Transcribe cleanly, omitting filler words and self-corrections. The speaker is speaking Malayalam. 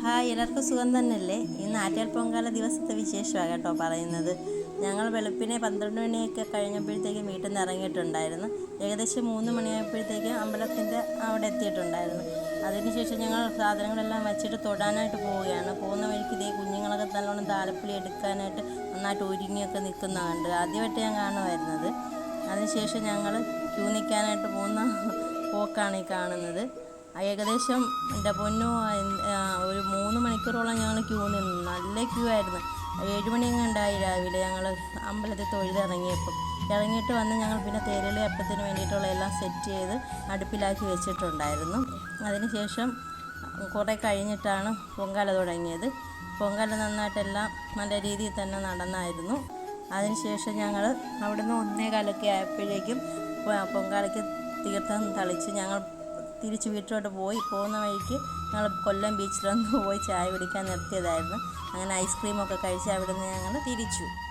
ഹായ്, എല്ലാവർക്കും സുഖം തന്നെയല്ലേ? ഇന്ന് ആറ്റുകാൽ പൊങ്കാല ദിവസത്തെ വിശേഷമാണ് കേട്ടോ പറയുന്നത്. ഞങ്ങൾ വെളുപ്പിനെ 12 മണിയൊക്കെ കഴിഞ്ഞപ്പോഴത്തേക്കും വീട്ടിൽ നിന്ന് ഇറങ്ങിയിട്ടുണ്ടായിരുന്നു. ഏകദേശം 3 മണിയായപ്പോഴത്തേക്കും അമ്പലത്തിൻ്റെ അവിടെ എത്തിയിട്ടുണ്ടായിരുന്നു. അതിനുശേഷം ഞങ്ങൾ സാധനങ്ങളെല്ലാം വച്ചിട്ട് തൊടാനായിട്ട് പോവുകയാണ്. പോകുന്ന വഴിക്ക് ഇതേ കുഞ്ഞുങ്ങളൊക്കെ നല്ലോണം താലപ്പൊലി എടുക്കാനായിട്ട് നന്നായിട്ട് ഒരുങ്ങിയൊക്കെ നിൽക്കുന്നതുണ്ട്. ആദ്യമായിട്ട് ഞാൻ കാണുമായിരുന്നത്. അതിനുശേഷം ഞങ്ങൾ ക്യൂ നിൽക്കാനായിട്ട് പോകുന്ന പോക്കാണ് ഈ കാണുന്നത്. ഏകദേശം എൻ്റെ പൊന്നോ, ഒരു 3 മണിക്കൂറോളം ഞങ്ങൾ ക്യൂ നിന്നു. നല്ല ക്യൂ ആയിരുന്നു. 7 മണിയെങ്ങാണ്ടായി രാവിലെ ഞങ്ങൾ അമ്പലത്തിൽ ഇറങ്ങിയിട്ട് വന്ന് ഞങ്ങൾ പിന്നെ തേരളി അപ്പത്തിന് വേണ്ടിയിട്ടുള്ള എല്ലാം സെറ്റ് ചെയ്ത് അടുപ്പിലാക്കി വെച്ചിട്ടുണ്ടായിരുന്നു. അതിനുശേഷം കുറേ കഴിഞ്ഞിട്ടാണ് പൊങ്കാല തുടങ്ങിയത്. പൊങ്കാല നന്നായിട്ടെല്ലാം നല്ല രീതിയിൽ തന്നെ നടന്നായിരുന്നു. അതിനുശേഷം ഞങ്ങൾ അവിടുന്ന് 1:15 ആയപ്പോഴേക്കും പൊങ്കാലയ്ക്ക് തീർത്ഥം തളിച്ച് ഞങ്ങൾ തിരിച്ച് വീട്ടിലോട്ട് പോകുന്ന വഴിക്ക് ഞങ്ങൾ കൊല്ലം ബീച്ചിലൊന്ന് പോയി ചായ കുടിക്കാൻ നിർത്തിയതായിരുന്നു. അങ്ങനെ ഐസ്ക്രീമൊക്കെ കഴിച്ച് അവിടെ നിന്ന് ഞങ്ങൾ തിരിച്ചു.